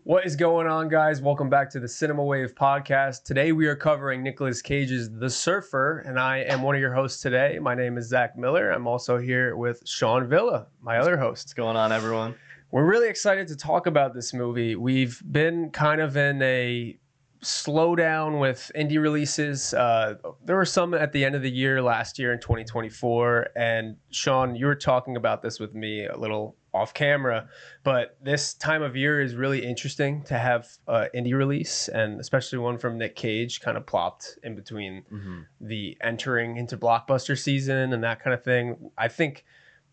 What is going on, guys? Welcome back to the Cinema Wave podcast. Today we are covering Nicolas Cage's The Surfer, and I am one of your hosts today. My name is Zach Miller. I'm also here with Sean Villa, my other host. What's going on, everyone? We're really excited to talk about this movie. We've been kind of in a slowdown with indie releases. There were some at the end of the year last year in 2024, and Sean, you were talking about this with me a little off camera, but this time of year is really interesting to have indie release, and especially one from Nick Cage kind of plopped in between the entering into blockbuster season and that kind of thing. I think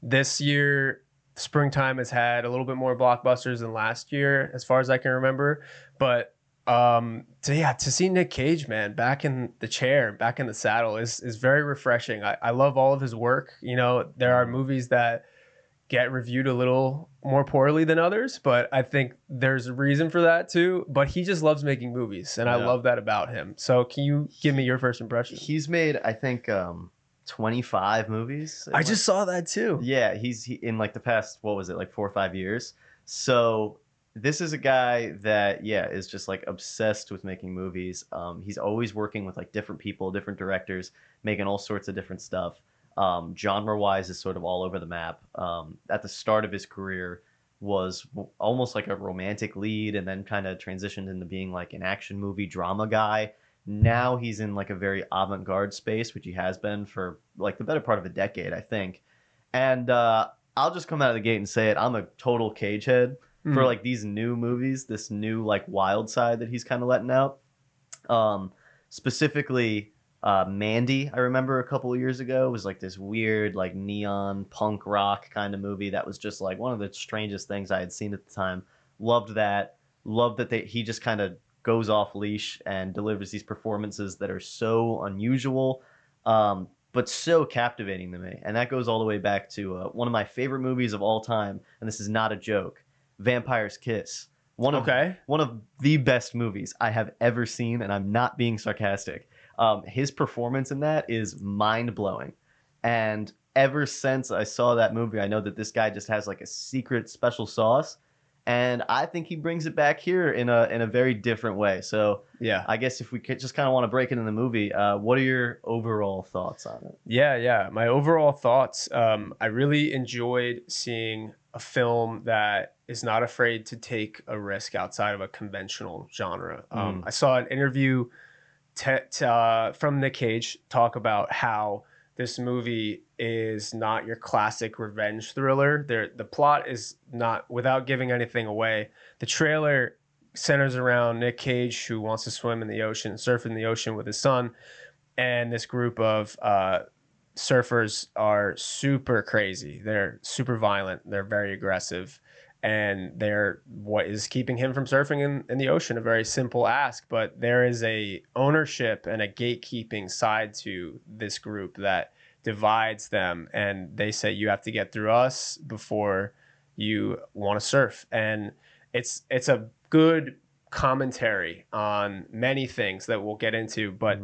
this year springtime has had a little bit more blockbusters than last year as far as I can remember, but to see Nick Cage, man, back in the chair, back in the saddle is very refreshing. I love all of his work. You know, there are movies that get reviewed a little more poorly than others, but I think there's a reason for that too. But he just loves making movies, and I love that about him. So can you give me your first impression? He's made, I think, 25 movies. I just saw that too. Yeah, he's in like the past, what was it, like 4 or 5 years. So this is a guy that, is just like obsessed with making movies. He's always working with like different people, different directors, making all sorts of different stuff. Genre-wise is sort of all over the map. At the start of his career was almost like a romantic lead, and then kind of transitioned into being like an action movie drama guy. Now he's in like a very avant-garde space, which he has been for like the better part of a decade, I think. And I'll just come out of the gate and say it. I'm a total Cage head for like these new movies, this new like wild side that he's kind of letting out. Specifically, Mandy, I remember a couple of years ago, was like this weird like neon punk rock kind of movie that was just like one of the strangest things I had seen at the time. Loved that. Loved that he just kind of goes off leash and delivers these performances that are so unusual, but so captivating to me. And that goes all the way back to one of my favorite movies of all time, and this is not a joke, Vampire's Kiss. One of the best movies I have ever seen, and I'm not being sarcastic. His performance in that is mind-blowing. And ever since I saw that movie, I know that this guy just has like a secret special sauce. And I think he brings it back here in a very different way. So yeah, I guess if we could just kind of want to break into the movie, what are your overall thoughts on it? Yeah. My overall thoughts, I really enjoyed seeing a film that is not afraid to take a risk outside of a conventional genre. I saw an interview from Nick Cage talk about how this movie is not your classic revenge thriller. The plot is not, without giving anything away, the trailer centers around Nick Cage, who wants to swim in the ocean, surf in the ocean with his son, and this group of surfers are super crazy. They're super violent. They're very aggressive. And they're what is keeping him from surfing in the ocean. A very simple ask, but there is a ownership and a gatekeeping side to this group that divides them. And they say, you have to get through us before you want to surf. And it's a good commentary on many things that we'll get into, but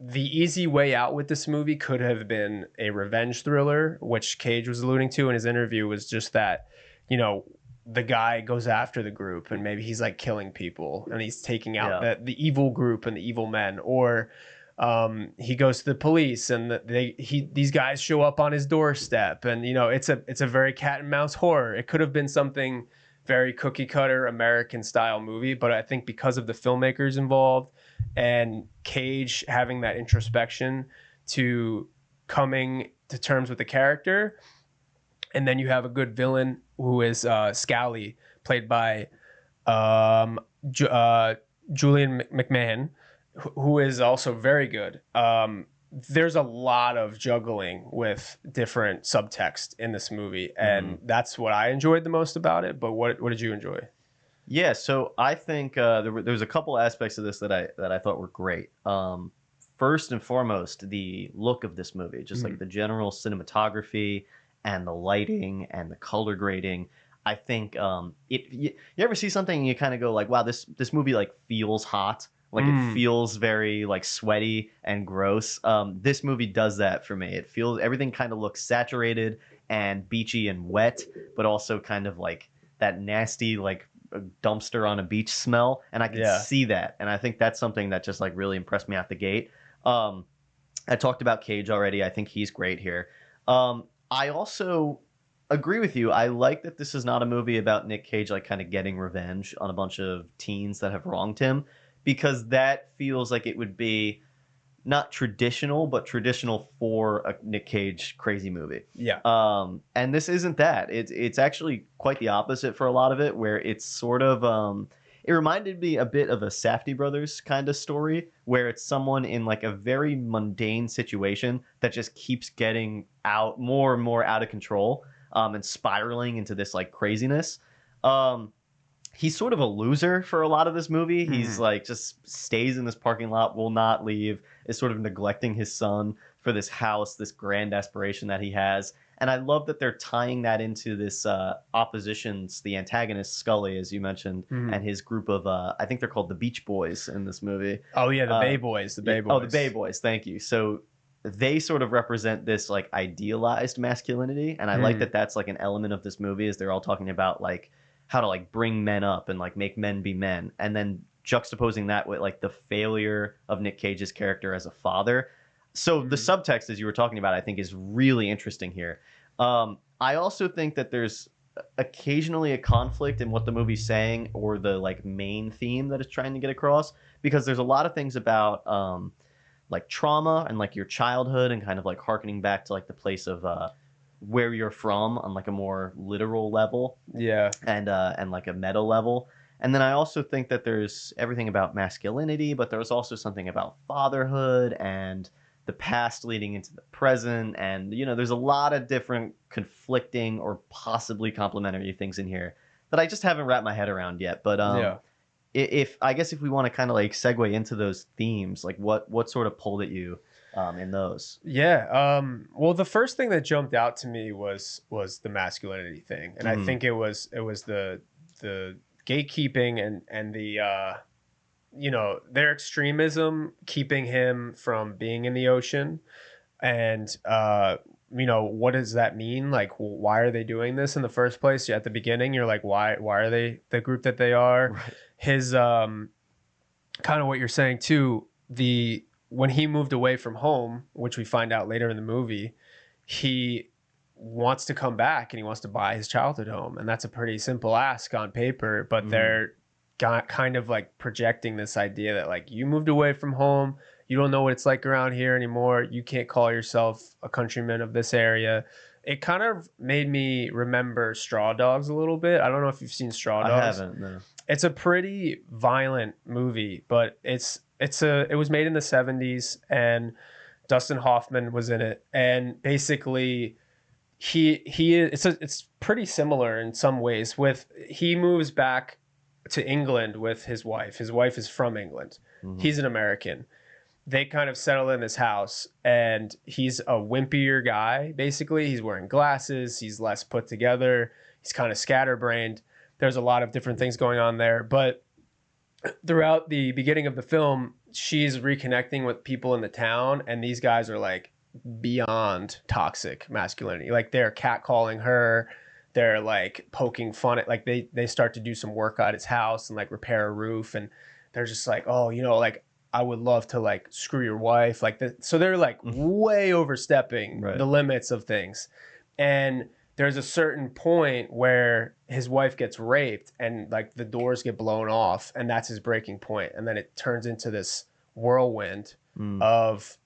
the easy way out with this movie could have been a revenge thriller, which Cage was alluding to in his interview, was just that, you know, the guy goes after the group and maybe he's like killing people and he's taking out the evil group and the evil men, or he goes to the police and these guys show up on his doorstep, and you know, it's a very cat and mouse horror. It could have been something very cookie cutter American style movie, but I think because of the filmmakers involved and Cage having that introspection to coming to terms with the character, and then you have a good villain who is Scally, played by Julian McMahon, who is also very good. There's a lot of juggling with different subtext in this movie, and that's what I enjoyed the most about it. But what did you enjoy? Yeah, so I think there was a couple aspects of this that I thought were great. First and foremost, the look of this movie, just like the general cinematography and the lighting and the color grading. I think you ever see something and you kind of go like, wow, this movie like feels hot. Like it feels very like sweaty and gross. This movie does that for me. It feels, everything kind of looks saturated and beachy and wet, but also kind of like that nasty like a dumpster on a beach smell, and I could Yeah. see that, and I think that's something that just like really impressed me out the gate. Um, I talked about Cage already. I think he's great here. I also agree with you. I like that this is not a movie about Nick Cage like kind of getting revenge on a bunch of teens that have wronged him, because that feels like it would be not traditional, but traditional for a Nick Cage crazy movie. Yeah. And this isn't that. It's actually quite the opposite for a lot of it, where it's sort of it reminded me a bit of a Safdie Brothers kind of story, where it's someone in like a very mundane situation that just keeps getting out more and more out of control, and spiraling into this like craziness. He's sort of a loser for a lot of this movie. He's like just stays in this parking lot, will not leave, is sort of neglecting his son for this house, this grand aspiration that he has. And I love that they're tying that into this oppositions, the antagonist Scully, as you mentioned, and his group of I think they're called the Beach Boys in this movie. Oh yeah, the Bayboys. The Bayboys. Oh, the Bayboys. Thank you. So they sort of represent this like idealized masculinity, and I like that that's like an element of this movie, is they're all talking about like how to like bring men up and like make men be men, and then juxtaposing that with like the failure of Nick Cage's character as a father. So the subtext, as you were talking about, I think is really interesting here. I also think that there's occasionally a conflict in what the movie's saying or the like main theme that it's trying to get across, because there's a lot of things about like trauma and like your childhood and kind of like harkening back to like the place of where you're from on like a more literal level, and like a meta level. And then I also think that there's everything about masculinity, but there's also something about fatherhood and the past leading into the present, and you know, there's a lot of different conflicting or possibly complementary things in here that I just haven't wrapped my head around yet. But if I guess if we want to kind of like segue into those themes, like what sort of pulled at you in those? Yeah. Well, the first thing that jumped out to me was the masculinity thing, and I think it was the gatekeeping and the you know, their extremism keeping him from being in the ocean, and you know, what does that mean? Like, why are they doing this in the first place? At the beginning, you're like, why are they the group that they are? Right. His kind of what you're saying too. When he moved away from home, which we find out later in the movie, he wants to come back and he wants to buy his childhood home. And that's a pretty simple ask on paper, but they're kind of like projecting this idea that like, you moved away from home, you don't know what it's like around here anymore, you can't call yourself a countryman of this area. It kind of made me remember Straw Dogs a little bit. I don't know if you've seen Straw Dogs. I haven't, no. It's a pretty violent movie, but it was made in the 70s, and Dustin Hoffman was in it. And basically it's pretty similar in some ways. He moves back to England with his wife. His wife is from England. He's an American. They kind of settle in this house, and he's a wimpier guy. Basically, he's wearing glasses. He's less put together. He's kind of scatterbrained. There's a lot of different things going on there, but throughout the beginning of the film, she's reconnecting with people in the town, and these guys are like beyond toxic masculinity. Like, they're catcalling her. They're like poking fun at, like, they start to do some work at his house and like repair a roof, and they're just like, oh, you know, like, I would love to like screw your wife, like that. So they're like way overstepping the limits of things. And there's a certain point where his wife gets raped and like the doors get blown off, and that's his breaking point. And then it turns into this whirlwind of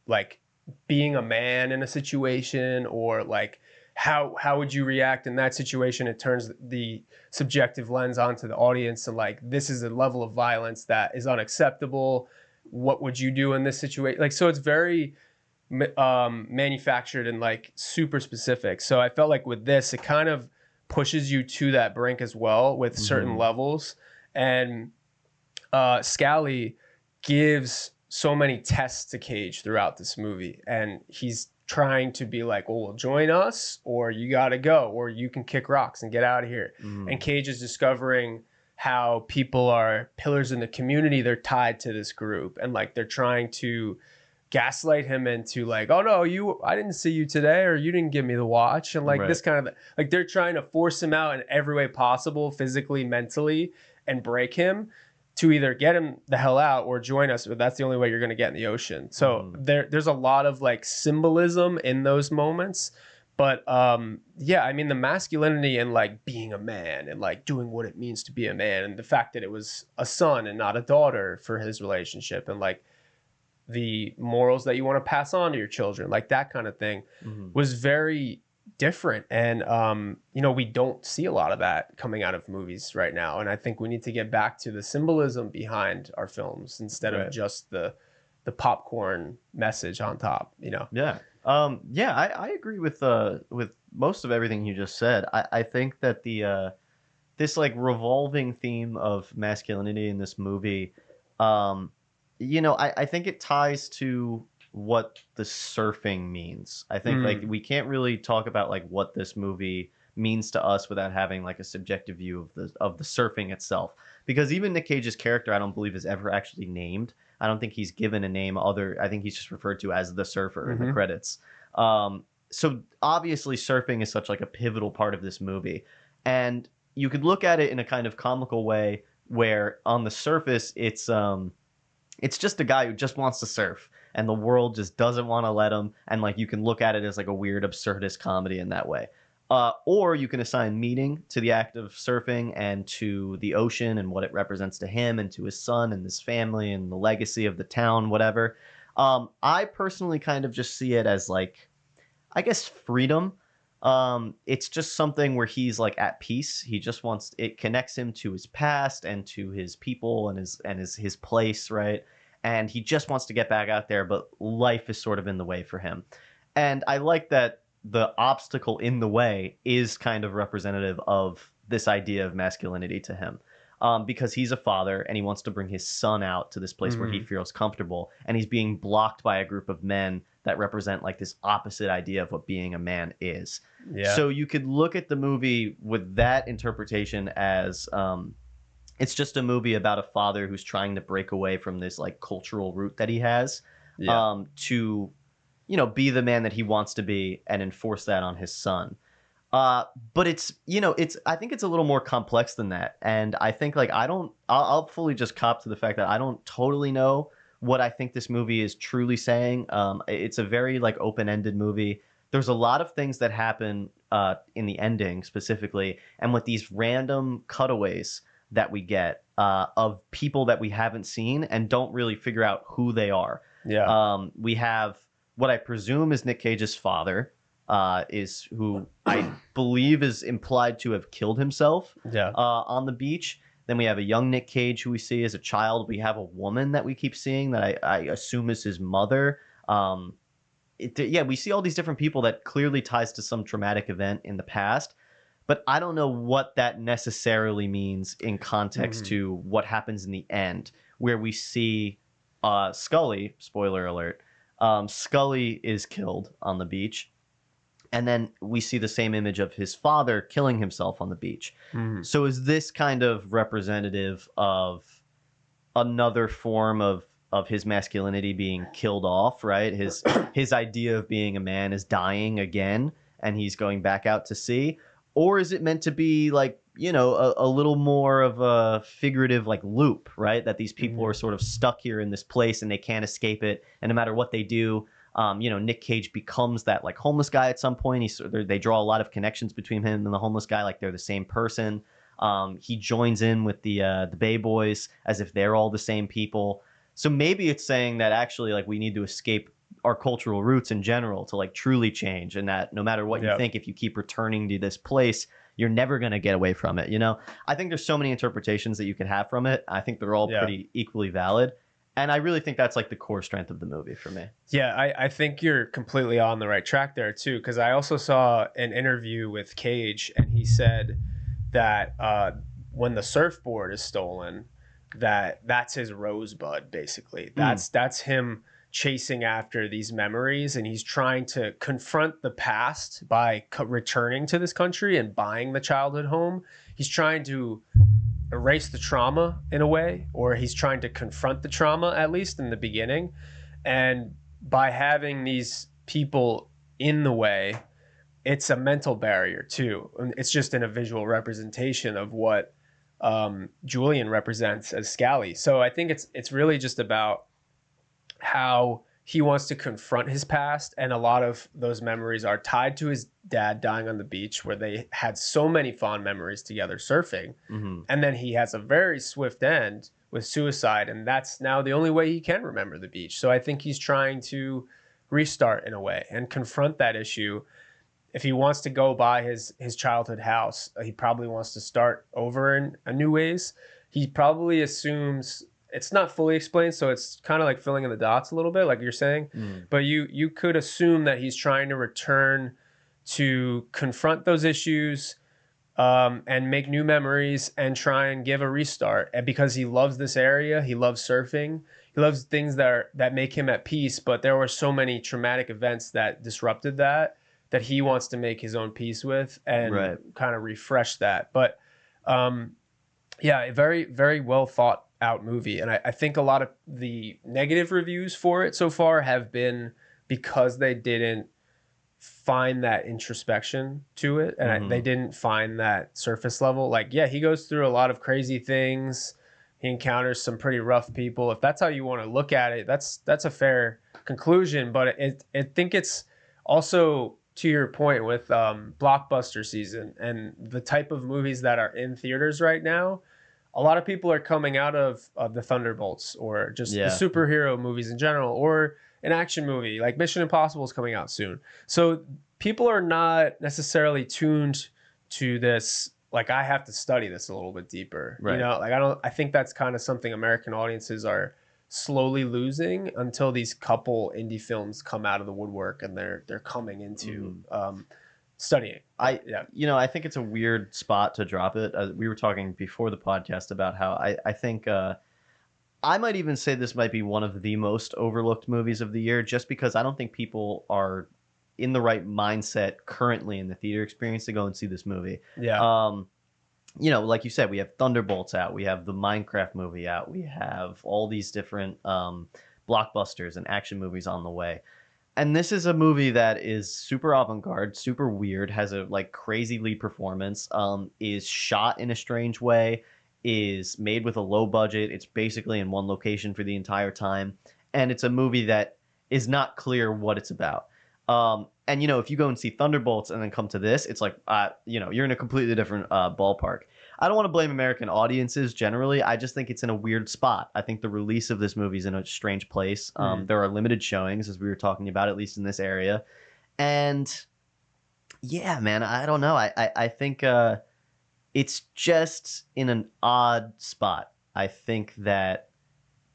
like being a man in a situation, or like how would you react in that situation? It turns the subjective lens onto the audience, and like, this is a level of violence that is unacceptable. What would you do in this situation? Like, so it's very manufactured and like super specific. So I felt like with this, it kind of pushes you to that brink as well with certain levels. And Scally gives so many tests to Cage throughout this movie, and he's trying to be like, well, join us, or you gotta go, or you can kick rocks and get out of here. And Cage is discovering how people are pillars in the community. They're tied to this group, and like, they're trying to gaslight him into like, oh no, I didn't see you today, or you didn't give me the watch, and like Right. this kind of like they're trying to force him out in every way possible, physically, mentally, and break him to either get him the hell out or join us, but that's the only way you're going to get in the ocean. So there's a lot of like symbolism in those moments. But yeah, I mean, the masculinity and like being a man and like doing what it means to be a man, and the fact that it was a son and not a daughter for his relationship, and like the morals that you want to pass on to your children, like that kind of thing, was very different. And you know, we don't see a lot of that coming out of movies right now, and I think we need to get back to the symbolism behind our films instead of just the popcorn message on top, you know. Yeah, I agree with most of everything you just said. I think that the this like revolving theme of masculinity in this movie, you know, I think it ties to what the surfing means. I think like we can't really talk about like what this movie means to us without having like a subjective view of the surfing itself. Because even Nick Cage's character, I don't believe is ever actually named. I don't think he's given a name I think he's just referred to as the surfer in the credits. So obviously surfing is such like a pivotal part of this movie. And you could look at it in a kind of comical way where on the surface it's just a guy who just wants to surf and the world just doesn't want to let him. And like you can look at it as like a weird absurdist comedy in that way. Or you can assign meaning to the act of surfing and to the ocean and what it represents to him and to his son and his family and the legacy of the town, whatever. I personally kind of just see it as like, I guess, freedom. It's just something where he's like at peace. He just wants, it connects him to his past and to his people and his place, right? And he just wants to get back out there, but life is sort of in the way for him. And I like that the obstacle in the way is kind of representative of this idea of masculinity to him. Because he's a father and he wants to bring his son out to this place where he feels comfortable, and he's being blocked by a group of men that represent like this opposite idea of what being a man is. Yeah. So you could look at the movie with that interpretation as it's just a movie about a father who's trying to break away from this like cultural root that he has to, you know, be the man that he wants to be and enforce that on his son. But it's, you know, I think it's a little more complex than that. And I think like, I'll fully just cop to the fact that I don't totally know what I think this movie is truly saying. It's a very like open-ended movie. There's a lot of things that happen in the ending specifically. And with these random cutaways that we get of people that we haven't seen and don't really figure out who they are. Yeah. We have what I presume is Nick Cage's father, is who I believe is implied to have killed himself on the beach. Then we have a young Nick Cage who we see as a child. We have a woman that we keep seeing that I assume is his mother. We see all these different people that clearly ties to some traumatic event in the past. But I don't know what that necessarily means in context to what happens in the end, where we see Scully, spoiler alert, Scully is killed on the beach. And then we see the same image of his father killing himself on the beach. So is this kind of representative of another form of his masculinity being killed off, right? His idea of being a man is dying again, and he's going back out to sea? Or is it meant to be like, you know, a little more of a figurative like loop, right? That these people are sort of stuck here in this place and they can't escape it. And no matter what they do, you know, Nick Cage becomes that like homeless guy at some point. They draw a lot of connections between him and the homeless guy, like they're the same person. He joins in with the Bayboys as if they're all the same people. So maybe it's saying that actually like we need to escape our cultural roots in general to like truly change, and that no matter what you think, if you keep returning to this place, you're never going to get away from it. You know, I think there's so many interpretations that you could have from it. I think they're all pretty equally valid. And I really think that's like the core strength of the movie for me. Yeah, I think you're completely on the right track there too, because I also saw an interview with Cage, and he said that when the surfboard is stolen, that's his rosebud, basically. That's him chasing after these memories, and he's trying to confront the past by returning to this country and buying the childhood home. He's trying to erase the trauma in a way, or he's trying to confront the trauma, at least in the beginning. And by having these people in the way, it's a mental barrier too. It's just in a visual representation of what Julian represents as Scally. So I think it's really just about how he wants to confront his past, and a lot of those memories are tied to his dad dying on the beach, where they had so many fond memories together surfing. Mm-hmm. And then he has a very swift end with suicide, and that's now the only way he can remember the beach. So I think he's trying to restart in a way and confront that issue. If he wants to go by his childhood house, he probably wants to start over in a new ways. He probably assumes, it's not fully explained, so it's kind of like filling in the dots a little bit, like you're saying. But you could assume that he's trying to return to confront those issues, and make new memories and try and give a restart. And because he loves this area, he loves surfing, he loves things that make him at peace. But there were so many traumatic events that disrupted that he wants to make his own peace with and kind of refresh that. But yeah, a very, very well thought out movie. And I think a lot of the negative reviews for it so far have been because they didn't find that introspection to it. And they didn't find that surface level. Like, yeah, he goes through a lot of crazy things. He encounters some pretty rough people. If that's how you want to look at it, that's a fair conclusion. But I think it's also, to your point with blockbuster season and the type of movies that are in theaters right now, a lot of people are coming out of the Thunderbolts or just the superhero movies in general, or an action movie like Mission Impossible is coming out soon. So people are not necessarily tuned to this. Like, I have to study this a little bit deeper, you know, like I think that's kind of something American audiences are slowly losing until these couple indie films come out of the woodwork and they're coming into studying. I think it's a weird spot to drop it. We were talking before the podcast about how I think I might even say this might be one of the most overlooked movies of the year, just because I don't think people are in the right mindset currently in the theater experience to go and see this movie. Like you said, we have Thunderbolts out, we have the Minecraft movie out, we have all these different blockbusters and action movies on the way. And this is a movie that is super avant-garde, super weird, has a like crazy lead performance, is shot in a strange way, is made with a low budget. It's basically in one location for the entire time. And it's a movie that is not clear what it's about. And, if you go and see Thunderbolts and then come to this, it's like, you're in a completely different ballpark. I don't want to blame American audiences generally. I just think it's in a weird spot. I think the release of this movie is in a strange place. There are limited showings, as we were talking about, at least in this area. And yeah, man, I don't know. I think it's just in an odd spot. I think that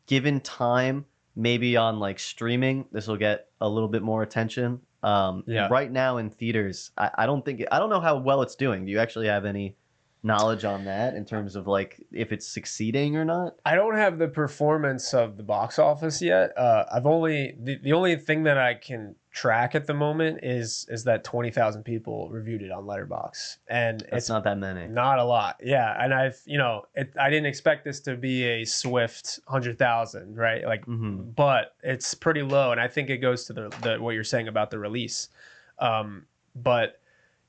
given time, maybe on like streaming, this will get a little bit more attention. Right now in theaters, I don't know how well it's doing. Do you actually have any knowledge on that in terms of like if it's succeeding or not? I don't have the performance of the box office yet. I've only the only thing that I can track at the moment is that 20,000 people reviewed it on Letterboxd, and it's not that many. Not a lot, yeah. And I didn't expect this to be a swift 100,000, right? Like, but it's pretty low, and I think it goes to the what you're saying about the release. But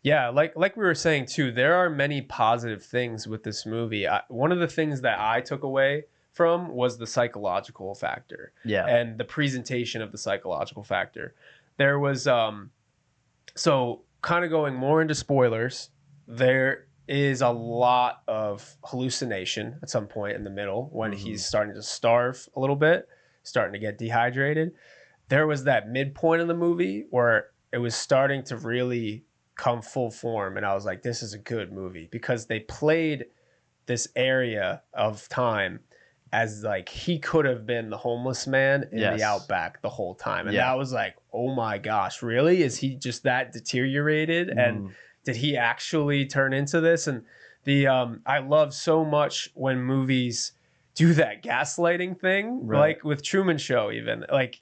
yeah, like we were saying too, there are many positive things with this movie. One of the things that I took away from was the psychological factor, and the presentation of the psychological factor. There was so kind of going more into spoilers, there is a lot of hallucination at some point in the middle when he's starting to starve a little bit, starting to get dehydrated. There was that midpoint of the movie where it was starting to really come full form, and I was like, this is a good movie, because they played this area of time as like he could have been the homeless man in the outback the whole time. And that was like, oh my gosh, really? Is he just that deteriorated? And did he actually turn into this? And the I love so much when movies do that gaslighting thing, like with Truman Show, even like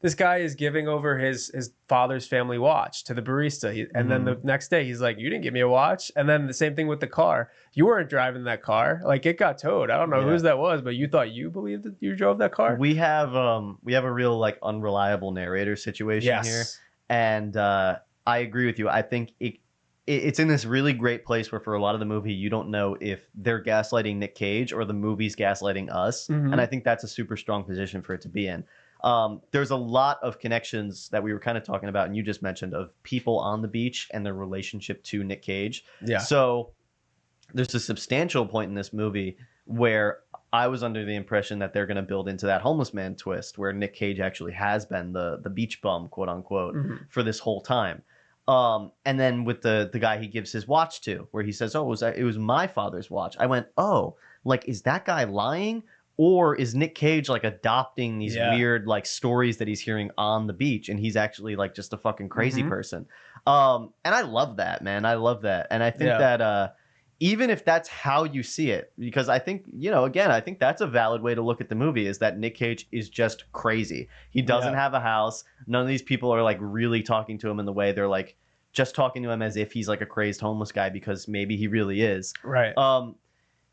this guy is giving over his father's family watch to the barista. And then the next day he's like, you didn't give me a watch. And then the same thing with the car. You weren't driving that car. Like, it got towed. I don't know whose that was, but you thought you believed that you drove that car? We have a real like unreliable narrator situation here. And I agree with you. I think it's in this really great place where for a lot of the movie you don't know if they're gaslighting Nick Cage or the movie's gaslighting us. And I think that's a super strong position for it to be in. There's a lot of connections that we were kind of talking about, and you just mentioned, of people on the beach and their relationship to Nick Cage. Yeah. So there's a substantial point in this movie where I was under the impression that they're going to build into that homeless man twist where Nick Cage actually has been the beach bum, quote unquote, for this whole time. And then with the guy he gives his watch to, where he says, oh, it was my father's watch. I went, oh, like, is that guy lying? Or is Nick Cage like adopting these weird like stories that he's hearing on the beach, and he's actually like just a fucking crazy person? And I love that, man. I love that. And I think that even if that's how you see it, because I think, you know, again, I think that's a valid way to look at the movie, is that Nick Cage is just crazy. He doesn't have a house. None of these people are like really talking to him in the way they're like just talking to him as if he's like a crazed homeless guy, because maybe he really is. Right.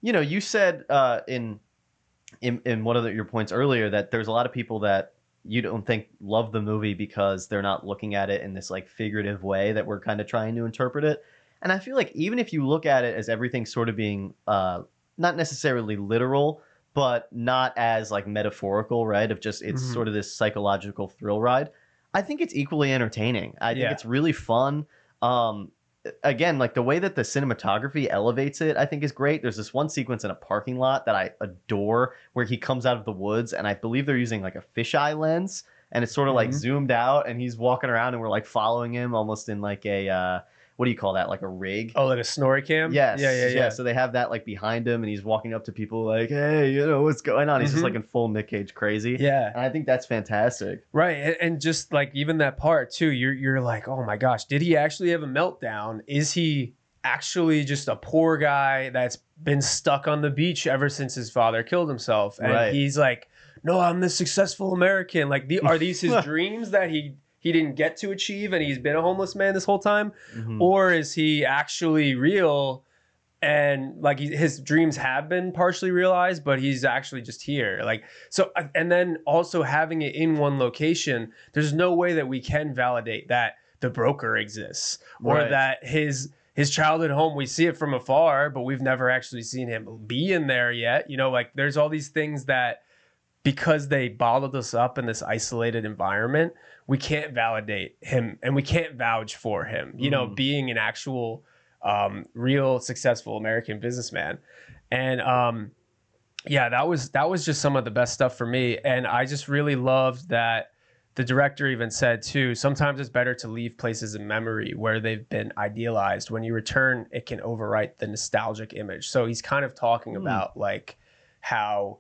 You know, you said in one of your points earlier that there's a lot of people that you don't think love the movie because they're not looking at it in this like figurative way that we're kind of trying to interpret it. And I feel like even if you look at it as everything sort of being not necessarily literal, but not as like metaphorical, right? Of just it's sort of this psychological thrill ride. I think it's equally entertaining. I think it's really fun. Again, like the way that the cinematography elevates it, I think is great. There's this one sequence in a parking lot that I adore where he comes out of the woods, and I believe they're using like a fisheye lens, and it's sort of like zoomed out, and he's walking around and we're like following him almost in like a what do you call that? Like a rig? Oh, like a snorri cam? Yes. Yeah. So they have that like behind him, and he's walking up to people like, hey, you know, what's going on? He's just like in full Nick Cage crazy. Yeah. And I think that's fantastic. Right. And just like even that part too, you're like, oh my gosh, did he actually have a meltdown? Is he actually just a poor guy that's been stuck on the beach ever since his father killed himself? And he's like, no, I'm the successful American. Like, are these his dreams that he didn't get to achieve, and he's been a homeless man this whole time? Or is he actually real, and like his dreams have been partially realized, but he's actually just here? Like, so, and then also having it in one location, there's no way that we can validate that the broker exists, or that his childhood home, we see it from afar, but we've never actually seen him be in there yet. You know, like there's all these things that, because they bottled us up in this isolated environment, we can't validate him, and we can't vouch for him, you know, being an actual real successful American businessman. And that was just some of the best stuff for me. And I just really loved that the director even said too, sometimes it's better to leave places in memory where they've been idealized. When you return, it can overwrite the nostalgic image. So he's kind of talking about like how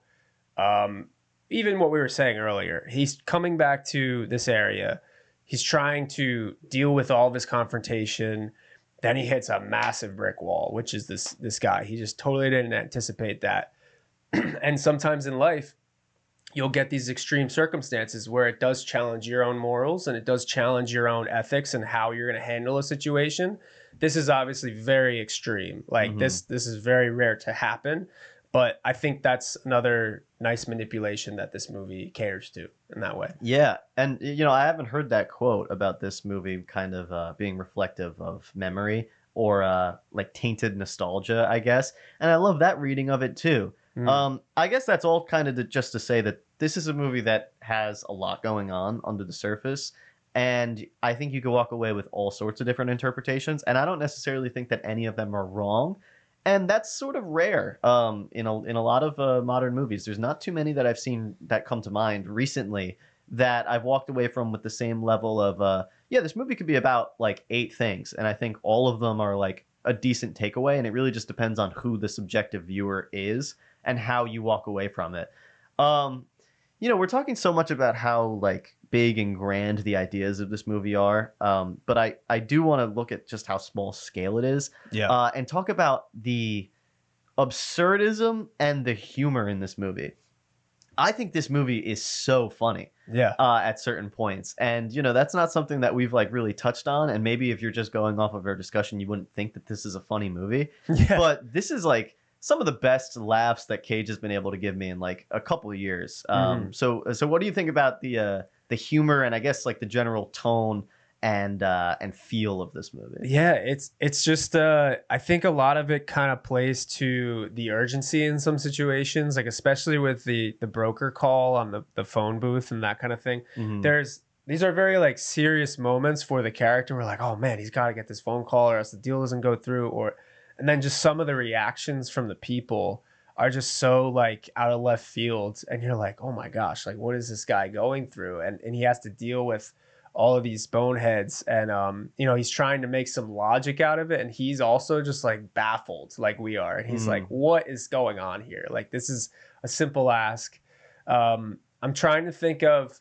even what we were saying earlier, he's coming back to this area. He's trying to deal with all of his confrontation. Then he hits a massive brick wall, which is this guy. He just totally didn't anticipate that. And sometimes in life, you'll get these extreme circumstances where it does challenge your own morals, and it does challenge your own ethics and how you're going to handle a situation. This is obviously very extreme. Like this is very rare to happen. But I think that's another nice manipulation that this movie caters to in that way. Yeah. And, you know, I haven't heard that quote about this movie kind of being reflective of memory or like tainted nostalgia, I guess. And I love that reading of it, too. I guess that's all kind of just to say that this is a movie that has a lot going on under the surface. And I think you could walk away with all sorts of different interpretations. And I don't necessarily think that any of them are wrong. And that's sort of rare in a lot of modern movies. There's not too many that I've seen that come to mind recently that I've walked away from with the same level of, this movie could be about like 8 things. And I think all of them are like a decent takeaway. And it really just depends on who the subjective viewer is and how you walk away from it. You know, we're talking so much about how like big and grand the ideas of this movie are. But I do want to look at just how small scale it is. Yeah. And talk about the absurdism and the humor in this movie. I think this movie is so funny. Yeah. At certain points, and that's not something that we've like really touched on. And maybe if you're just going off of our discussion, you wouldn't think that this is a funny movie. Yeah. But this is like some of the best laughs that Cage has been able to give me in like a couple of years. So what do you think about the humor and I guess like the general tone and feel of this movie? Yeah, it's just I think a lot of it kind of plays to the urgency in some situations, like especially with the broker call on the phone booth and that kind of thing. Mhm. These are very like serious moments for the character. We're like, oh man, he's got to get this phone call or else the deal doesn't go through. And then just some of the reactions from the people are just so like out of left field, and you're like, oh my gosh, like what is this guy going through? And he has to deal with all of these boneheads, and he's trying to make some logic out of it, and he's also just like baffled like we are, and he's like, what is going on here? Like this is a simple ask. I'm trying to think of,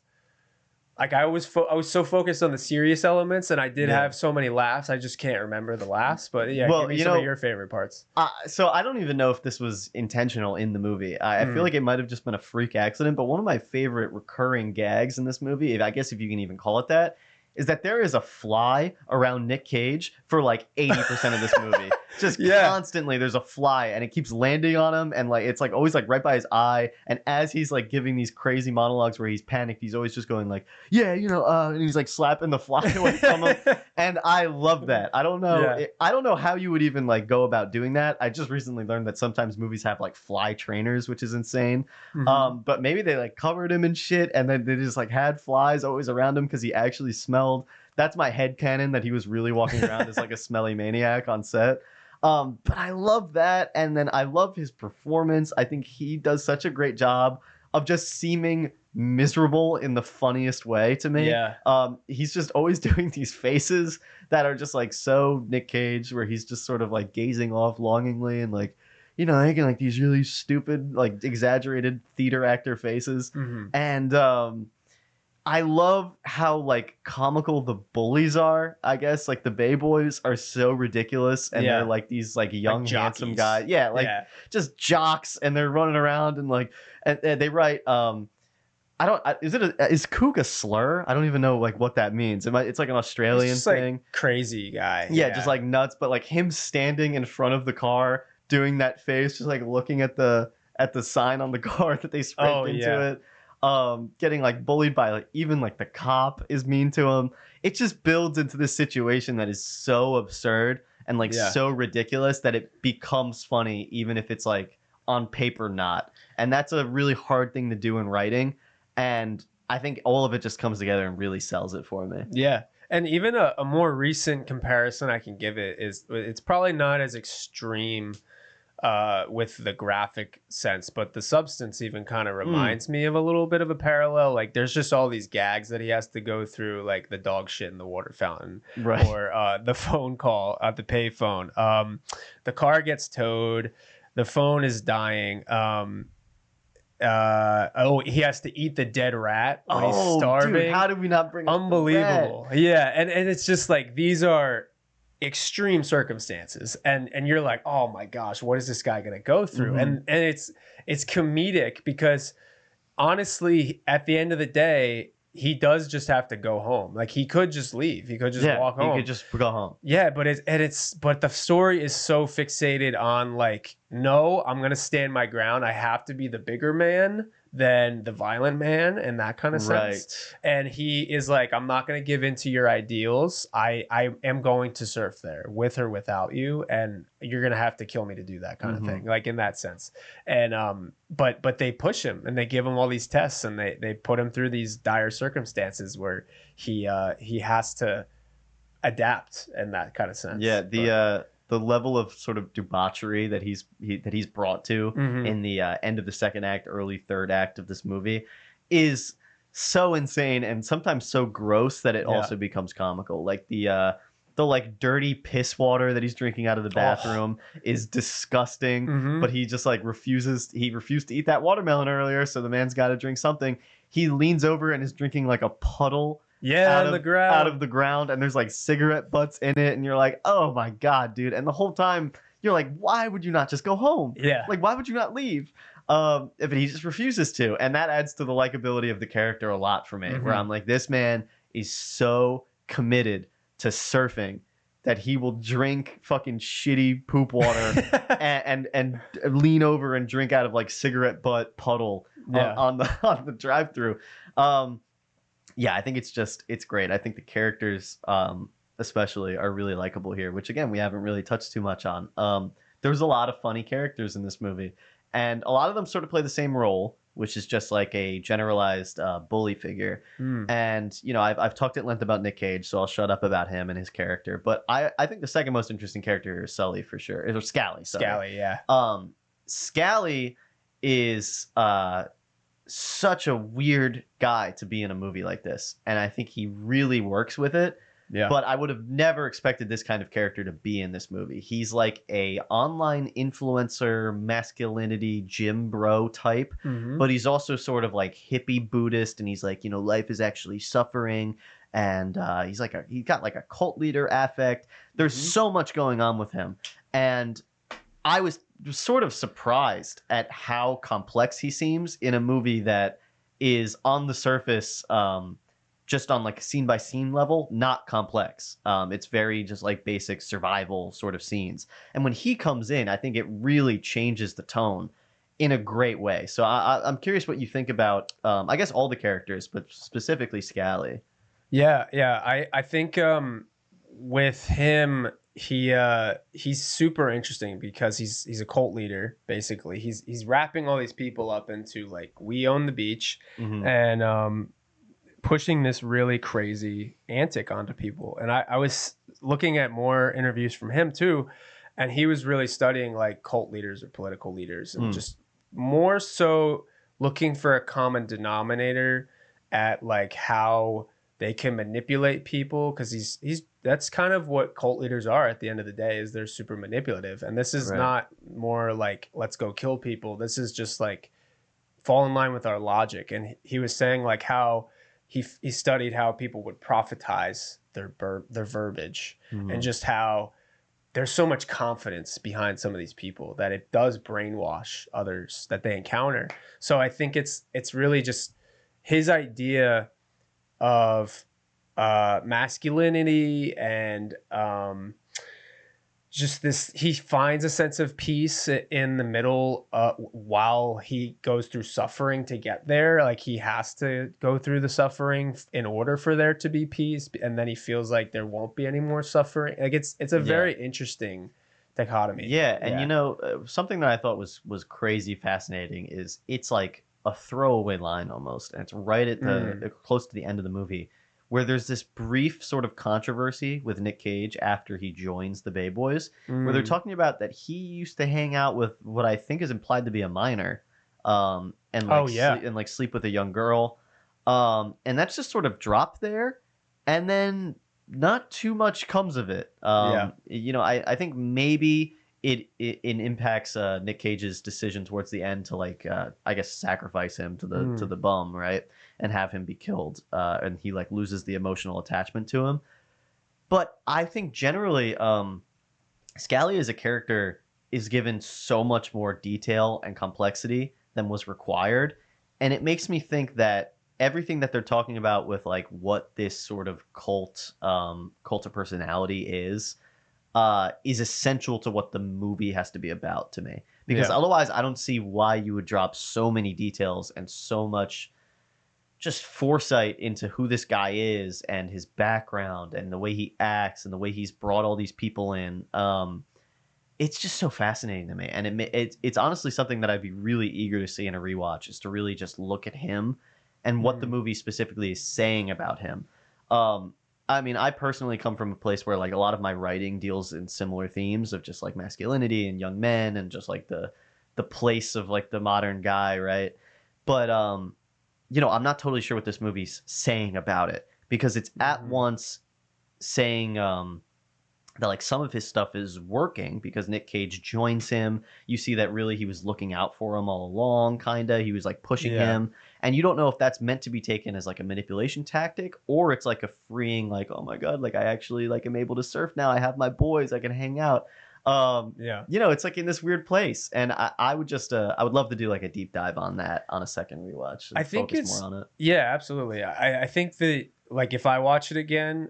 like, I was so focused on the serious elements, and I did have so many laughs. I just can't remember the laughs. But yeah, Well, give me some of your favorite parts. So I don't even know if this was intentional in the movie. I feel like it might have just been a freak accident. But one of my favorite recurring gags in this movie, I guess if you can even call it that, is that there is a fly around Nick Cage for like 80% of this movie. Just constantly there's a fly, and it keeps landing on him, and like it's like always like right by his eye. And as he's like giving these crazy monologues where he's panicked, he's always just going like, and he's like slapping the fly away from him. And I love that. I don't know. I don't know how you would even like go about doing that. I just recently learned that sometimes movies have like fly trainers, which is insane. But maybe they like covered him in shit, and then they just like had flies always around him because he actually smelled. That's my headcanon, that he was really walking around as like a smelly maniac on set. But I love that. And then I love his performance. I think he does such a great job of just seeming miserable in the funniest way to me. He's just always doing these faces that are just like so Nick Cage, where he's just sort of like gazing off longingly and like, making like these really stupid, like exaggerated theater actor faces. And I love how like comical the bullies are. I guess like the Bayboys are so ridiculous, and they're like these like young like handsome guys. Just jocks, and they're running around and like and they write is kook a slur? I don't even know like what that means. It's like an Australian thing. Like crazy guy. Just like nuts, but like him standing in front of the car doing that face, just like looking at the sign on the car that they sprayed into it. Getting like bullied by like even like the cop is mean to him. It just builds into this situation that is so absurd and like so ridiculous that it becomes funny, even if it's like on paper not. And that's a really hard thing to do in writing. And I think all of it just comes together and really sells it for me. Yeah. And even a more recent comparison I can give it is, it's probably not as extreme with the graphic sense, but the substance even kind of reminds me of a little bit of a parallel. Like there's just all these gags that he has to go through, like the dog shit in the water fountain, or the phone call at the pay phone. The car gets towed, the phone is dying. He has to eat the dead rat when he's starving. Dude, how did we not bring up unbelievable? And it's just like, these are extreme circumstances, and you're like, oh my gosh, what is this guy gonna go through? And it's comedic, because honestly at the end of the day he does just have to go home. Like he could just leave, he could just walk home, he could just go home. But the story is so fixated on like, no, I'm gonna stand my ground, I have to be the bigger man than the violent man, and that kind of sense. And he is like, I'm not going to give in to your ideals. I am going to surf there with or without you, and you're going to have to kill me to do that kind of thing, like in that sense. And but they push him, and they give him all these tests, and they put him through these dire circumstances where he has to adapt in that kind of sense. The level of sort of debauchery that he's brought to in the end of the second act, early third act of this movie is so insane, and sometimes so gross that it also becomes comical. Like the like dirty piss water that he's drinking out of the bathroom is disgusting, but he just like refused to eat that watermelon earlier, so the man's got to drink something. He leans over and is drinking like a puddle out of the ground, and there's like cigarette butts in it, and you're like, oh my god, dude. And the whole time you're like, why would you not just go home? Yeah. Like, why would you not leave? But he just refuses to, and that adds to the likability of the character a lot for me. Where I'm like, this man is so committed to surfing that he will drink fucking shitty poop water and lean over and drink out of like cigarette butt puddle on the drive-through. Yeah, I think it's great. I think the characters especially are really likable here, which again we haven't really touched too much on. There's a lot of funny characters in this movie, and a lot of them sort of play the same role, which is just like a generalized bully figure. And you know, I've talked at length about Nick Cage, so I'll shut up about him and his character. But I think the second most interesting character here is Sully for sure, or Scally. Sorry. Scally, yeah. Scally is such a weird guy to be in a movie like this, and I think he really works with it. Yeah. But I would have never expected this kind of character to be in this movie. He's like a online influencer, masculinity, gym bro type, but he's also sort of like hippie Buddhist, and he's like, you know, life is actually suffering, and he's got like a cult leader affect. There's so much going on with him, and I was sort of surprised at how complex he seems in a movie that is on the surface just on like a scene by scene level, not complex. It's very just like basic survival sort of scenes. And when he comes in, I think it really changes the tone in a great way. So I'm curious what you think about, I guess all the characters, but specifically Scally. Yeah. I think with him, he's super interesting because he's a cult leader basically. He's wrapping all these people up into like, we own the beach, and pushing this really crazy antic onto people. And I was looking at more interviews from him too, and he was really studying like cult leaders or political leaders, and just more so looking for a common denominator at like how they can manipulate people, because he's that's kind of what cult leaders are at the end of the day, is they're super manipulative. And this is not more like, let's go kill people. This is just like fall in line with our logic. And he was saying like how he studied how people would prophetize their verbiage, and just how there's so much confidence behind some of these people that it does brainwash others that they encounter. So I think it's really just his idea of masculinity, and just this, he finds a sense of peace in the middle while he goes through suffering to get there. Like he has to go through the suffering in order for there to be peace, and then he feels like there won't be any more suffering. Like it's a very interesting dichotomy. And you know, something that I thought was crazy fascinating is it's like a throwaway line almost, and it's right at the close to the end of the movie, where there's this brief sort of controversy with Nick Cage after he joins the Bayboys, where they're talking about that he used to hang out with what I think is implied to be a minor, and like sleep with a young girl, and that's just sort of dropped there, and then not too much comes of it. You know, I think maybe it impacts Nick Cage's decision towards the end to like I guess sacrifice him to the bum, right, and have him be killed, and he like loses the emotional attachment to him. But I think generally Scally as a character is given so much more detail and complexity than was required, and it makes me think that everything that they're talking about with like what this sort of cult of personality is essential to what the movie has to be about to me. Because otherwise I don't see why you would drop so many details and so much just foresight into who this guy is and his background and the way he acts and the way he's brought all these people in. It's just so fascinating to me, and it's honestly something that I'd be really eager to see in a rewatch, is to really just look at him and what the movie specifically is saying about him. I mean, I personally come from a place where like a lot of my writing deals in similar themes of just like masculinity and young men and just like the place of like the modern guy, right? But you know, I'm not totally sure what this movie's saying about it, because it's at once saying that like some of his stuff is working because Nick Cage joins him. You see that really he was looking out for him all along, kinda. He was like pushing him. And you don't know if that's meant to be taken as like a manipulation tactic, or it's like a freeing, like, oh my God, like I actually like am able to surf now. I have my boys, I can hang out. Yeah. You know, it's like in this weird place, and I would just I would love to do like a deep dive on that on a second rewatch I and think focus more it's on it. yeah, absolutely. I think that like if I watch it again,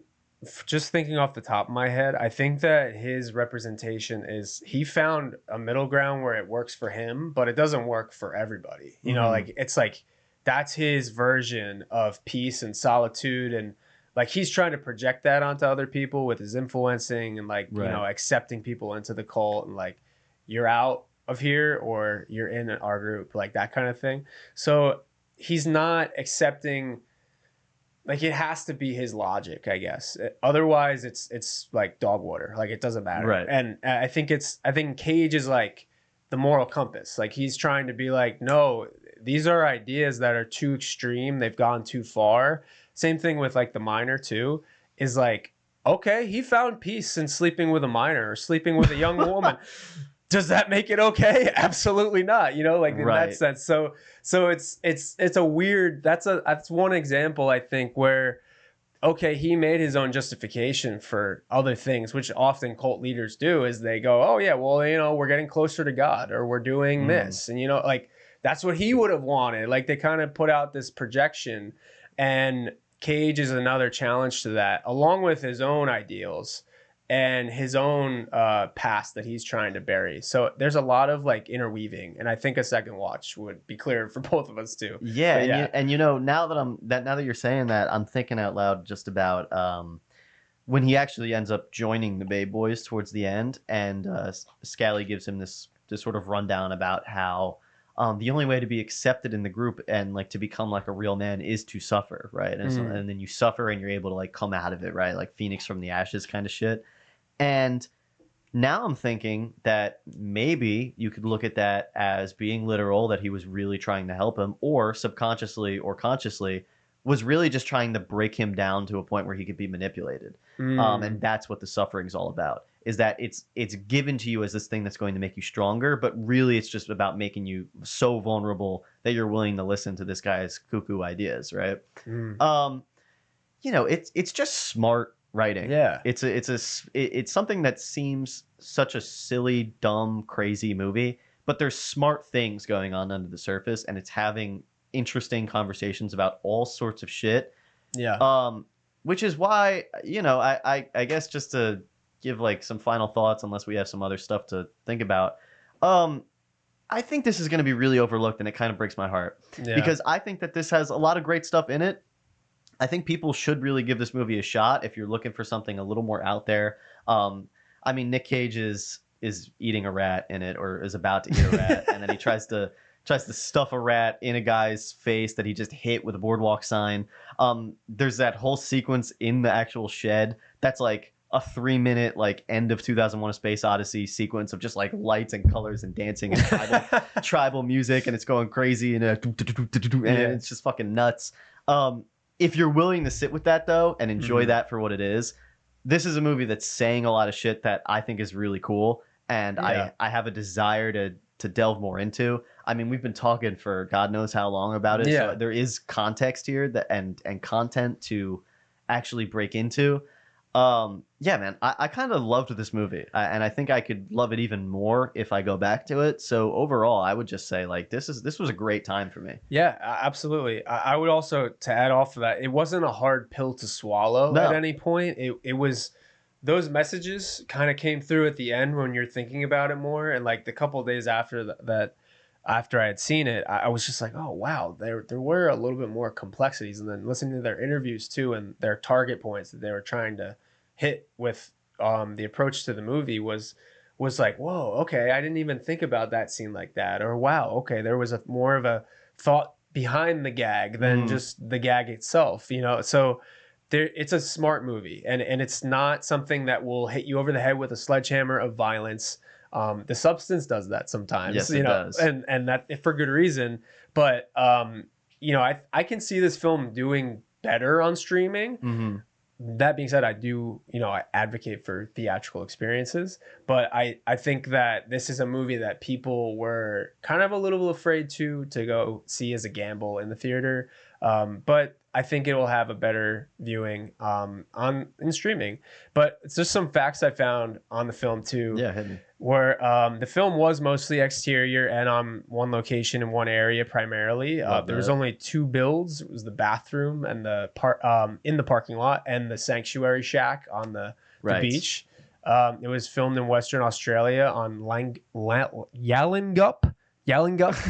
just thinking off the top of my head, I think that his representation is he found a middle ground where it works for him, but it doesn't work for everybody. You know, Hmm. like it's like that's his version of peace and solitude and like he's trying to project that onto other people with his influencing and like, you Right. know, accepting people into the cult and like you're out of here or you're in our group, like that kind of thing. So he's not accepting like it has to be his logic, I guess. Otherwise it's like dog water. Like it doesn't matter. Right. And I think Cage is like the moral compass. Like he's trying to be like, no, these are ideas that are too extreme. They've gone too far. Same thing with like the minor too, is like, okay, he found peace in sleeping with a minor or sleeping with a young woman. Does that make it okay? Absolutely not. You know, like in that Right. sense. So it's a weird. That's one example I think where okay, he made his own justification for other things, which often cult leaders do. Is they go, oh yeah, well you know we're getting closer to God or we're doing Mm. this, and you know like that's what he would have wanted. Like they kind of put out this projection, and Cage is another challenge to that, along with his own ideals and his own past that he's trying to bury. So there's a lot of like interweaving, and I think a second watch would be clear for both of us too. Yeah, But yeah, and you know, now that you're saying that, I'm thinking out loud just about when he actually ends up joining the Bayboys towards the end, and Scally gives him this sort of rundown about how the only way to be accepted in the group and like to become like a real man is to suffer, right? And so, mm, and then you suffer and you're able to like come out of it, right? Like Phoenix from the ashes kind of shit. And now I'm thinking that maybe you could look at that as being literal, that he was really trying to help him, or subconsciously or consciously was really just trying to break him down to a point where he could be manipulated. And mm, that's what the suffering is all about. Is that it's given to you as this thing that's going to make you stronger, but really it's just about making you so vulnerable that you're willing to listen to this guy's cuckoo ideas, right? mm. Um, you know, it's just smart writing. Yeah. It's something that seems such a silly, dumb, crazy movie, but there's smart things going on under the surface, and it's having interesting conversations about all sorts of shit. Yeah. Um, which is why, you know, I guess just to give like some final thoughts, unless we have some other stuff to think about. Um, I think this is going to be really overlooked, and it kind of breaks my heart Yeah. because I think that this has a lot of great stuff in it. I think people should really give this movie a shot if you're looking for something a little more out there. I mean, Nick Cage is eating a rat in it, or is about to eat a rat, and then he tries to stuff a rat in a guy's face that he just hit with a boardwalk sign. There's that whole sequence in the actual shed that's like a 3 minute like end of 2001: A Space Odyssey sequence of just like lights and colors and dancing and tribal music, and it's going crazy and Yeah. it's just fucking nuts. If you're willing to sit with that though and enjoy Mhm. that for what it is, this is a movie that's saying a lot of shit that I think is really cool, and Yeah. I have a desire to delve more into. I mean, we've been talking for God knows how long about it, so Yeah. there is context here that and content to actually break into. Yeah, man, I kind of loved this movie, and I think I could love it even more if I go back to it. So overall, I would just say like this was a great time for me. Yeah, absolutely. I would also to add off of that, it wasn't a hard pill to swallow at No, any point. It was those messages kind of came through at the end when you're thinking about it more, and like the couple of days after that, after I had seen it, I was just like, oh wow, there were a little bit more complexities, and then listening to their interviews too, and their target points that they were trying to hit with the approach to the movie was like, whoa, okay, I didn't even think about that scene like that, or wow, okay, there was a more of a thought behind the gag than mm, just the gag itself, you know. So there, it's a smart movie, and it's not something that will hit you over the head with a sledgehammer of violence. The substance does that sometimes, yes, you it know, does. and that for good reason. But you know, I can see this film doing better on streaming. Hmm. That being said, I do, you know, I advocate for theatrical experiences, but I think that this is a movie that people were kind of a little afraid to go see as a gamble in the theater. But I think it will have a better viewing in streaming. But it's just some facts I found on the film too. Yeah, hit me. Where the film was mostly exterior and on one location in one area primarily. There was only 2 builds. It was the bathroom and the in the parking lot and the sanctuary shack on the beach. It was filmed in Western Australia on Yallingup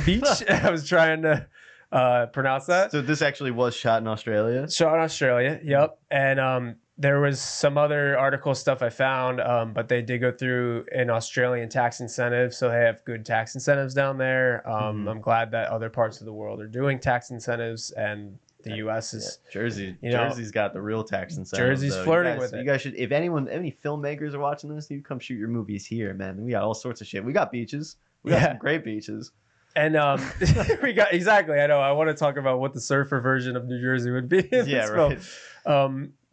Beach. I was trying to pronounce that. So this actually was shot in Australia? Shot in Australia, yep. And there was some other article stuff I found, but they did go through an Australian tax incentive, so they have good tax incentives down there. I'm glad that other parts of the world are doing tax incentives, and the U.S. is Jersey's got the real tax incentives. Jersey's flirting with it. You guys should, if any filmmakers are watching this, you come shoot your movies here, man. We got all sorts of shit. We got beaches. We got some great beaches. And we got exactly. I know. I want to talk about what the surfer version of New Jersey would be. Right.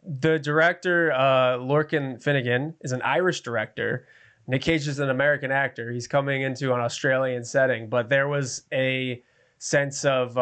The director, Lorcan Finnegan, is an Irish director. Nick Cage is an American actor. He's coming into an Australian setting, but there was a sense of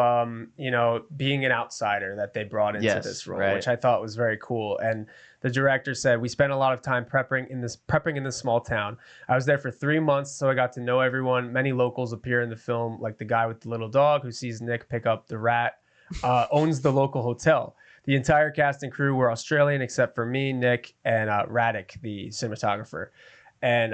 being an outsider that they brought into this role, which I thought was very cool. And the director said, "We spent a lot of time prepping in this small town. I was there for 3 months, so I got to know everyone. Many locals appear in the film, like the guy with the little dog who sees Nick pick up the rat, owns the local hotel. The entire cast and crew were Australian except for me, Nick, and Radek, the cinematographer. And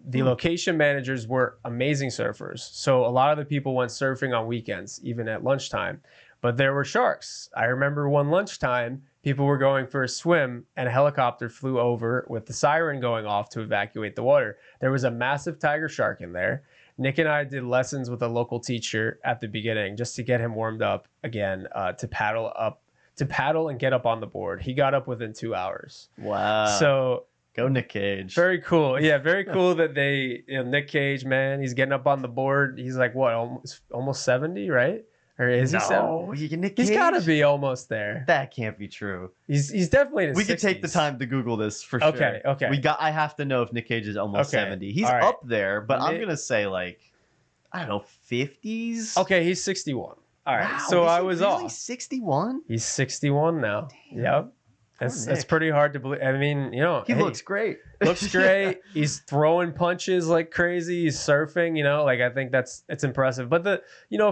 the location managers were amazing surfers. So a lot of the people went surfing on weekends, even at lunchtime. But there were sharks. I remember one lunchtime, people were going for a swim and a helicopter flew over with the siren going off to evacuate the water. There was a massive tiger shark in there. Nick and I did lessons with a local teacher at the beginning just to get him warmed up again to paddle and get up on the board. He got up within 2 hours. Wow. So go Nick Cage. Very cool. Yeah, very cool that they, Nick Cage, man, he's getting up on the board. He's like, what, almost 70, right? Or is he 70? Nick Cage? He's got to be almost there. That can't be true. He's definitely in his 60s. We could take the time to Google this for sure. Okay. I have to know if Nick Cage is almost 70. He's up there, but I'm going to say like, I don't know, 50s? Okay, he's 61. All right, wow, so I was really off. 61? He's 61 now. Damn. Yep. It's pretty hard to believe. I mean, he looks great. Looks great. He's throwing punches like crazy. He's surfing, like I think it's impressive. But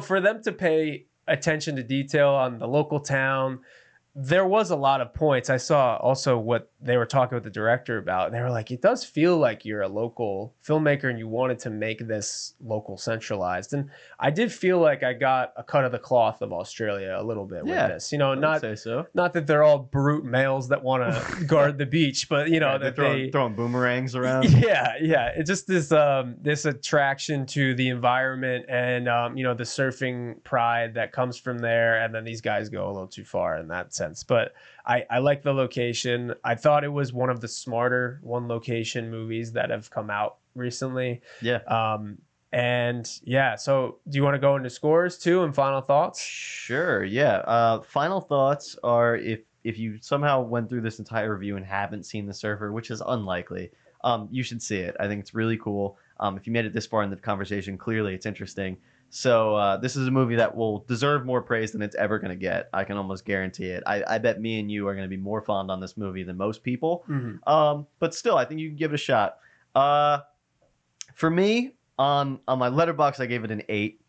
for them to pay attention to detail on the local town, there was a lot of points. I saw also what they were talking with the director about. And they were like, it does feel like you're a local filmmaker and you wanted to make this local centralized. And I did feel like I got a cut of the cloth of Australia a little bit with this. Not that they're all brute males that want to guard the beach, but that they're throwing boomerangs around. Yeah. It's just this attraction to the environment and the surfing pride that comes from there. And then these guys go a little too far in that sense. But I like the location. I thought it was one of the smarter one location movies that have come out recently. Yeah. So do you want to go into scores too and final thoughts? Sure. Yeah. Final thoughts are if you somehow went through this entire review and haven't seen The Surfer, which is unlikely, you should see it. I think it's really cool. If you made it this far in the conversation, clearly it's interesting. So this is a movie that will deserve more praise than it's ever going to get. I can almost guarantee it. I bet me and you are going to be more fond on this movie than most people. Mm-hmm. But still, I think you can give it a shot. For me, on my Letterboxd, I gave it an 8.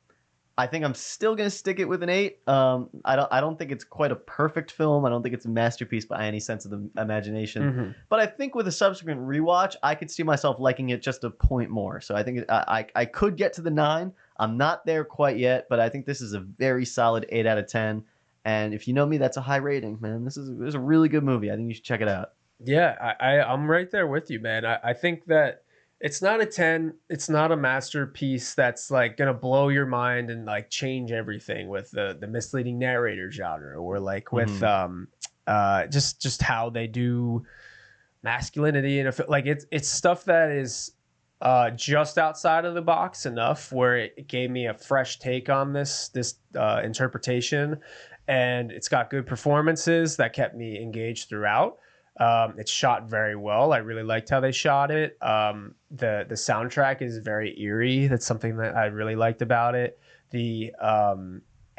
I think I'm still going to stick it with an 8. I don't think it's quite a perfect film. I don't think it's a masterpiece by any sense of the imagination. Mm-hmm. But I think with a subsequent rewatch, I could see myself liking it just a point more. So I think I could get to the 9. I'm not there quite yet, but I think this is a very solid 8 out of 10. And if you know me, that's a high rating, man. This is a really good movie. I think you should check it out. Yeah, I'm right there with you, man. I think that it's not a 10. It's not a masterpiece that's like going to blow your mind and like change everything with the misleading narrator genre or like with just how they do masculinity. And like it's stuff that is just outside of the box enough where it gave me a fresh take on this interpretation, and it's got good performances that kept me engaged throughout. It's shot very well. I really liked how they shot it. The soundtrack is very eerie. That's something that I really liked about it.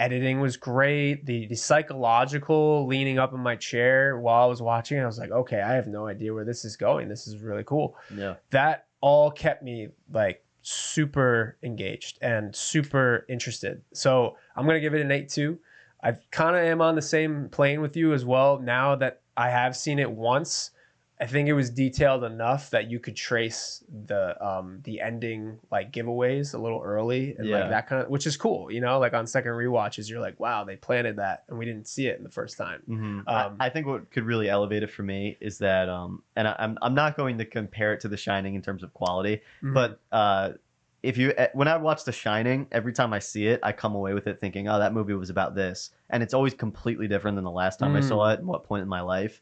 editing was great. The psychological leaning up in my chair while I was watching it, I was like, okay, I have no idea where this is going. This is really cool. Yeah. That all kept me like super engaged and super interested. So I'm gonna give it an 8 too. I kind of am on the same plane with you as well. Now that I have seen it once, I think it was detailed enough that you could trace the ending like giveaways a little early and like that kind of, which is cool, you know, like on second rewatches, you're like, wow, they planted that and we didn't see it in the first time. Mm-hmm. I think what could really elevate it for me is that, and I'm not going to compare it to The Shining in terms of quality, but when I watch The Shining, every time I see it, I come away with it thinking, oh, that movie was about this, and it's always completely different than the last time I saw it and what point in my life.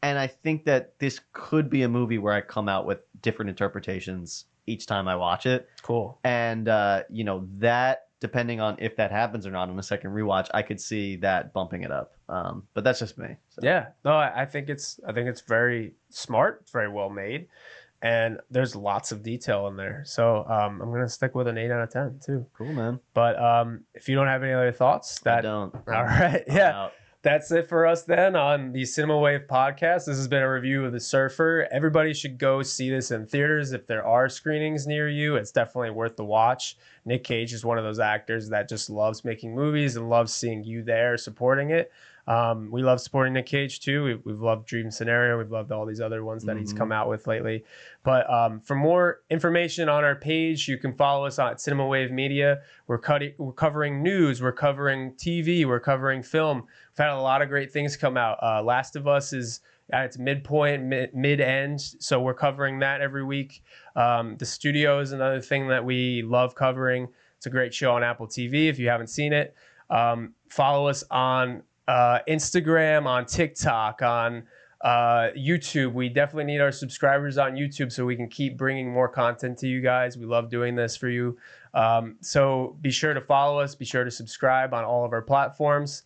And I think that this could be a movie where I come out with different interpretations each time I watch it. Cool. And, you know, that, depending on if that happens or not on a second rewatch, I could see that bumping it up. But that's just me. So. Yeah. No, I think it's very smart. It's very well made. And there's lots of detail in there. So I'm going to stick with an 8 out of 10 too. Cool, man. But if you don't have any other thoughts, I don't. All right. Yeah. That's it for us then on the Cinema Wave podcast. This has been a review of The Surfer. Everybody should go see this in theaters if there are screenings near you. It's definitely worth the watch. Nick Cage is one of those actors that just loves making movies and loves seeing you there supporting it. We love supporting Nick Cage too. We've loved Dream Scenario. We've loved all these other ones that he's come out with lately. But for more information on our page, you can follow us on Cinema Wave Media. We're covering news. We're covering TV. We're covering film. We've had a lot of great things come out. Last of Us is at its midpoint, mid-end. So we're covering that every week. The Studio is another thing that we love covering. It's a great show on Apple TV if you haven't seen it. Follow us on Instagram, on TikTok, on YouTube. We definitely need our subscribers on YouTube so we can keep bringing more content to you guys. We love doing this for you. So be sure to follow us. Be sure to subscribe on all of our platforms.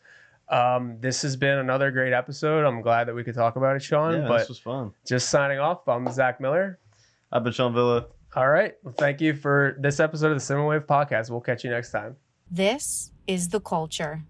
This has been another great episode. I'm glad that we could talk about it, Sean. Yeah, but this was fun. Just signing off. I'm Zach Miller. I've been Sean Villa. All right. Well, thank you for this episode of the Cinema Wave podcast. We'll catch you next time. This is The Culture.